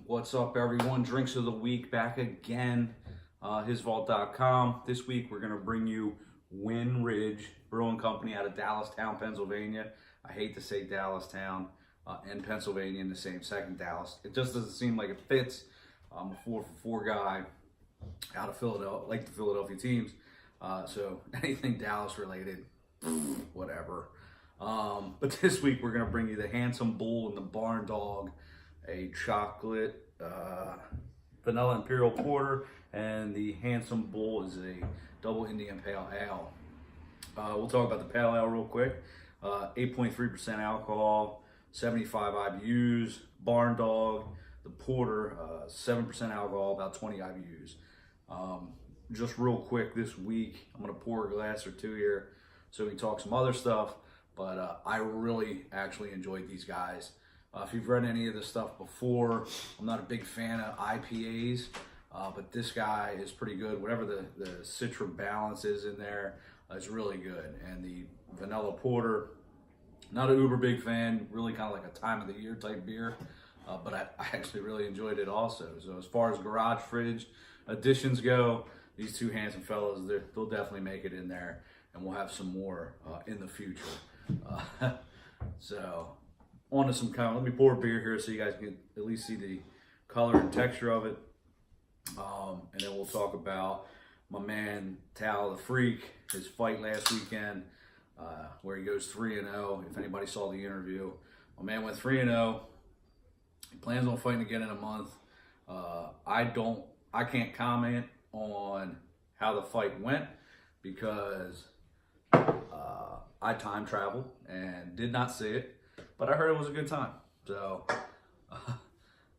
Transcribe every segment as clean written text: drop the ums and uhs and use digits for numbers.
What's up, everyone? Drinks of the week back again. Hisvault.com. This week we're going to bring you Wyndridge Brewing Company out of Dallastown, Pennsylvania. I hate to say Dallastown and Pennsylvania in the same second. Dallas. It just doesn't seem like it fits. I'm a 4-for-4 guy out of Philadelphia, like the Philadelphia teams. So anything Dallas related, whatever. But this week we're going to bring you the Handsome Bull and the Barn Dog, a chocolate vanilla imperial porter, and the Handsome Bull is a double Indian pale ale. We'll talk about the pale ale real quick. 8.3% alcohol, 75 IBUs. Barn Dog, the porter, 7% alcohol, about 20 IBUs. Just real quick this week, I'm gonna pour a glass or two here so we can talk some other stuff, but I really actually enjoyed these guys. If you've read any of this stuff before, I'm not a big fan of IPAs, but this guy is pretty good. Whatever the citra balance is in there, is really good. And the vanilla porter, not an uber big fan, really kind of like a time of the year type beer, but I actually really enjoyed it also. So as far as garage fridge additions go, these two handsome fellas, they'll definitely make it in there, and we'll have some more in the future. So on to some let me pour a beer here so you guys can at least see the color and texture of it. And then we'll talk about my man Tal the Freak, his fight last weekend, where he goes 3-0. If anybody saw the interview, my man went 3-0. He plans on fighting again in a month. I can't comment on how the fight went because I time traveled and did not see it, but I heard it was a good time. So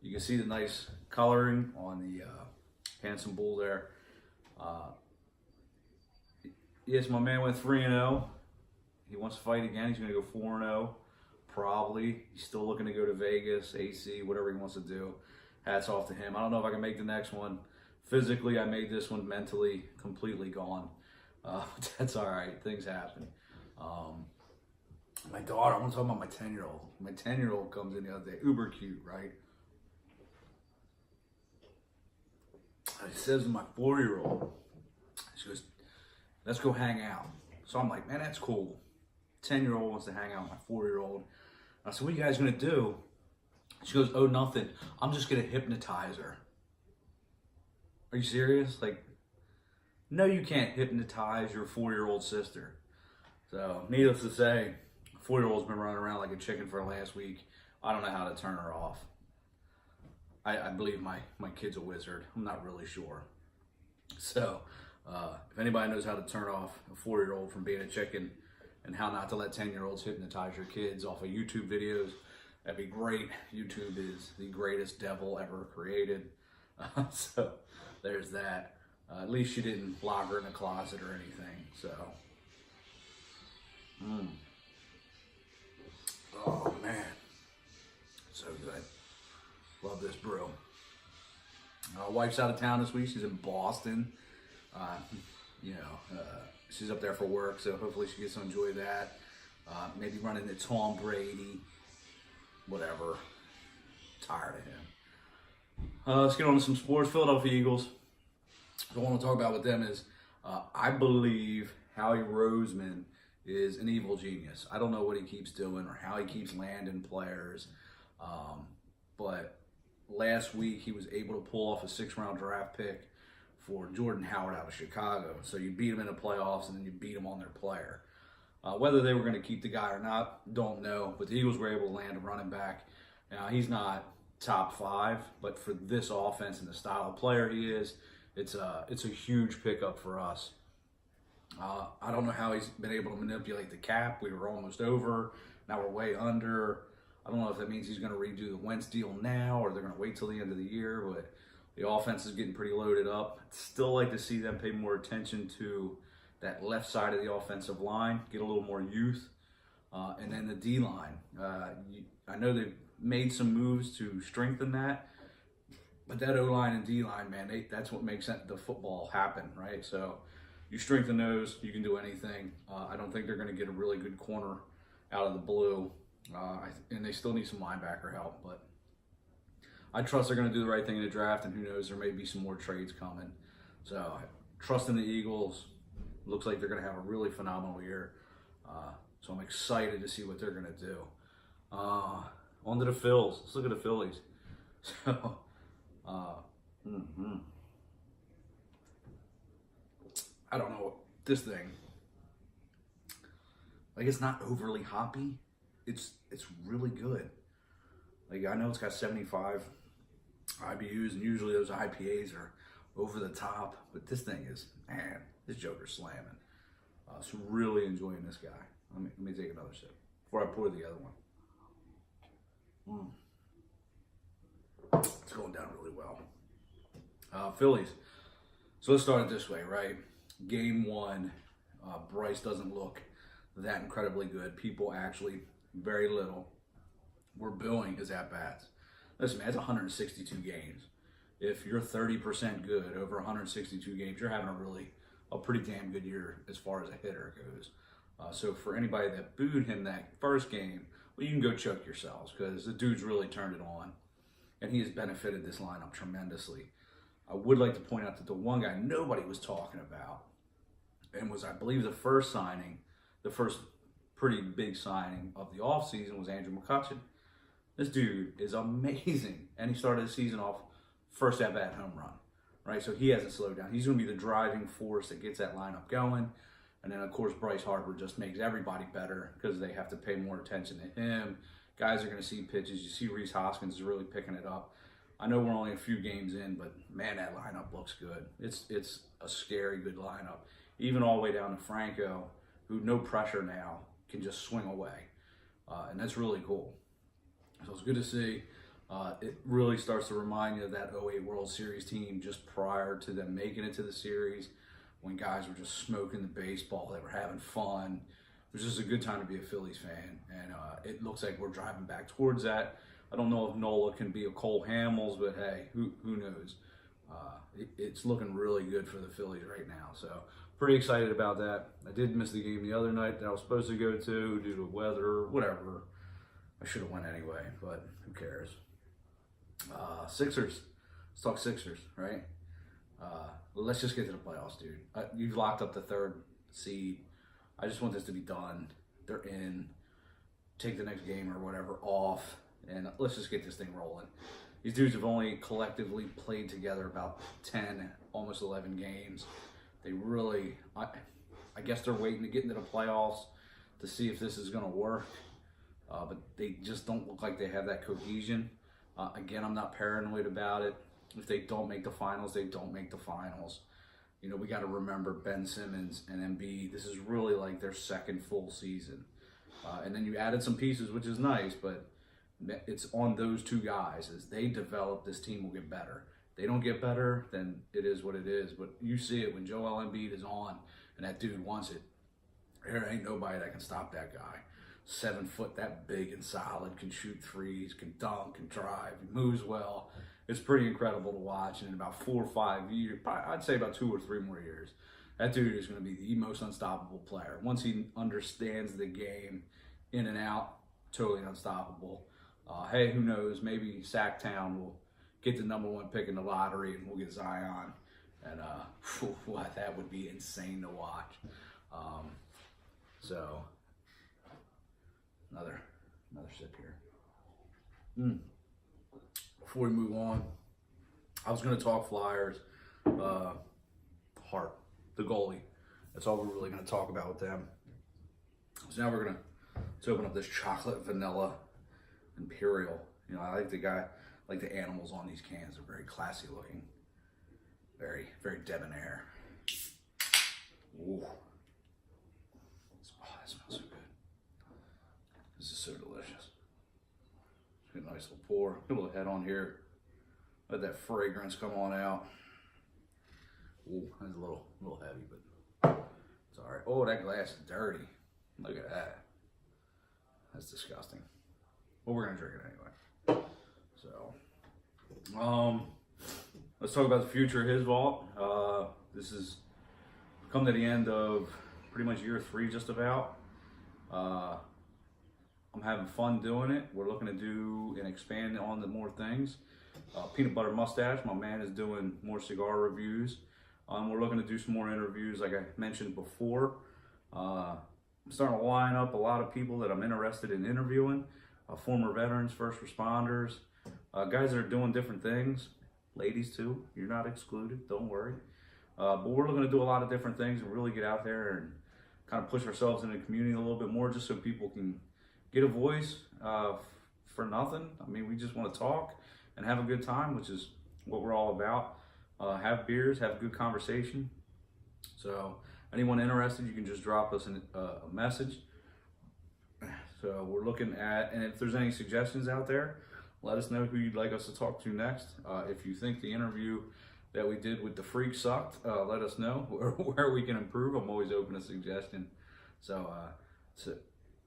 you can see the nice coloring on the Handsome Bull there. Yes, my man went 3-0. He wants to fight again. He's going to go 4-0, probably. He's still looking to go to Vegas, AC, whatever he wants to do. Hats off to him. I don't know if I can make the next one. Physically, I made this one. Mentally, completely gone. But that's all right. Things happen. My daughter, I want to talk about my 10-year-old. My 10-year-old comes in the other day, uber cute, right? He says to my 4-year-old, she goes, let's go hang out. So I'm like, man, that's cool. 10-year-old wants to hang out with my 4-year-old. I said, what are you guys going to do? She goes, oh, nothing. I'm just going to hypnotize her. Are you serious? Like, no, you can't hypnotize your 4-year-old sister. So, needless to say, 4-year-old's been running around like a chicken for last week. I don't know how to turn her off. I believe my kid's a wizard. I'm not really sure. So, if anybody knows how to turn off a 4-year-old from being a chicken and how not to let 10-year-olds hypnotize your kids off of YouTube videos, that'd be great. YouTube is the greatest devil ever created. So, there's that. At least she didn't lock her in a closet or anything. So, oh man, so good. Love this brew. Wife's out of town this week. She's in Boston. She's up there for work, so hopefully she gets to enjoy that. Maybe run into Tom Brady. Whatever. Tired of him. Let's get on to some sports. Philadelphia Eagles. What I want to talk about with them is I believe Howie Roseman is an evil genius. I don't know what he keeps doing or how he keeps landing players. But last week he was able to pull off a 6th-round draft pick for Jordan Howard out of Chicago. So you beat him in the playoffs and then you beat him on their player. Whether they were going to keep the guy or not, don't know. But the Eagles were able to land a running back. Now, he's not top 5, but for this offense and the style of player he is, it's a huge pickup for us. I don't know how he's been able to manipulate the cap. We were almost over. Now we're way under. I don't know if that means he's going to redo the Wentz deal now or they're going to wait till the end of the year, but the offense is getting pretty loaded up. I'd still like to see them pay more attention to that left side of the offensive line, get a little more youth, and then the D-line. I know they've made some moves to strengthen that, but that O-line and D-line, man, that's what makes the football happen, right? So you strengthen those, you can do anything. I don't think they're going to get a really good corner out of the blue, and they still need some linebacker help, but I trust they're going to do the right thing in the draft, and who knows, there may be some more trades coming. So I trust in the Eagles. Looks like they're going to have a really phenomenal year. So I'm excited to see what they're going to do. On to the Phils. Let's look at the Phillies. So, I don't know, this thing, like, it's not overly hoppy. It's really good. Like, I know it's got 75 IBUs, and usually those IPAs are over the top, but this thing is, man, this joker's slamming. So really enjoying this guy. Let me take another sip before I pour the other one. It's going down really well. Phillies. So let's start it this way, right? Game 1, Bryce doesn't look that incredibly good. People actually, very little, were booing his at-bats. Listen, man, it's 162 games. If you're 30% good over 162 games, you're having a pretty damn good year as far as a hitter goes. So for anybody that booed him that first game, well, you can go choke yourselves, because the dude's really turned it on, and he has benefited this lineup tremendously. I would like to point out that the one guy nobody was talking about, and was, I believe, the first pretty big signing of the offseason, was Andrew McCutchen. This dude is amazing, and he started the season off first at-bat home run, right? So he hasn't slowed down. He's going to be the driving force that gets that lineup going. And then, of course, Bryce Harper just makes everybody better because they have to pay more attention to him. Guys are going to see pitches. You see Reese Hoskins is really picking it up. I know we're only a few games in, but, man, that lineup looks good. It's a scary good lineup. Even all the way down to Franco, who, no pressure now, can just swing away. And that's really cool. So it's good to see. It really starts to remind you of that '08 World Series team just prior to them making it to the series, when guys were just smoking the baseball. They were having fun. It was just a good time to be a Phillies fan, and it looks like we're driving back towards that. I don't know if Nola can be a Cole Hamels, but hey, who knows? It's looking really good for the Phillies right now, so pretty excited about that. I did miss the game the other night that I was supposed to go to due to weather, whatever. I should have went anyway, but who cares? Sixers. Let's talk Sixers, right? Let's just get to the playoffs, dude. You've locked up the 3rd seed. I just want this to be done. They're in. Take the next game or whatever off, and let's just get this thing rolling. These dudes have only collectively played together about 10, almost 11 games. They really, I guess they're waiting to get into the playoffs to see if this is going to work. But they just don't look like they have that cohesion. Again, I'm not paranoid about it. If they don't make the finals, they don't make the finals. You know, we got to remember Ben Simmons and Embiid. This is really like their second full season. And then you added some pieces, which is nice, but it's on those two guys. As they develop, this team will get better. If they don't get better, then it is what it is. But you see it when Joel Embiid is on and that dude wants it. There ain't nobody that can stop that guy. 7 foot, that big and solid, can shoot threes, can dunk, can drive, he moves well. It's pretty incredible to watch. And in about 4 or 5 years, probably, I'd say about 2 or 3 more years, that dude is going to be the most unstoppable player. Once he understands the game in and out, totally unstoppable. Hey, who knows? Maybe Sacktown will get the #1 pick in the lottery and we'll get Zion. And that would be insane to watch. So another sip here. Before we move on, I was going to talk Flyers. Hart, the goalie. That's all we're really going to talk about with them. So now we're going to open up this chocolate vanilla imperial. You know, I like the animals on these cans. They're very classy looking. Very, very debonair. Ooh. Oh, that smells so good. This is so delicious. Get a nice little pour. Get a little head on here. Let that fragrance come on out. Ooh, that's a little heavy, but it's all right. Oh, that glass is dirty. Look at that. That's disgusting. Well, we're gonna drink it anyway. So, let's talk about the future of his vault. This is come to the end of pretty much year 3, just about. I'm having fun doing it. We're looking to do and expand on the more things. Peanut Butter Mustache, my man, is doing more cigar reviews. We're looking to do some more interviews, like I mentioned before. I'm starting to line up a lot of people that I'm interested in interviewing. Former veterans, first responders, guys that are doing different things. Ladies too, you're not excluded, don't worry. But we're looking to do a lot of different things and really get out there and kind of push ourselves in the community a little bit more, just so people can get a voice for nothing. I mean, we just want to talk and have a good time, which is what we're all about. Have beers, have a good conversation. So anyone interested, you can just drop us a message. So we're looking at, and if there's any suggestions out there, let us know who you'd like us to talk to next. If you think the interview that we did with the freak sucked, let us know where we can improve. I'm always open to suggestion. So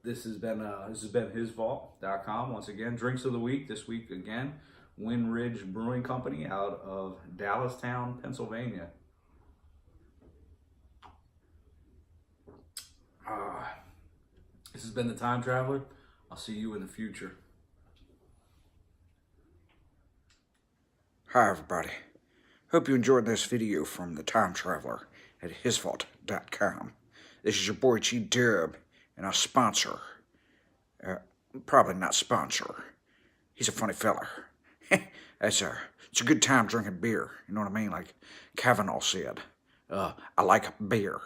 this has been hisvault.com. Once again, drinks of the week this week again, Wyndridge Brewing Company out of Dallastown, Pennsylvania. This has been the Time Traveler. I'll see you in the future. Hi everybody. Hope you enjoyed this video from the Time Traveler at hisvault.com. This is your boy DOW and our sponsor. Probably not sponsor. He's a funny feller. It's a good time drinking beer. You know what I mean? Like Kavanaugh said. I like beer.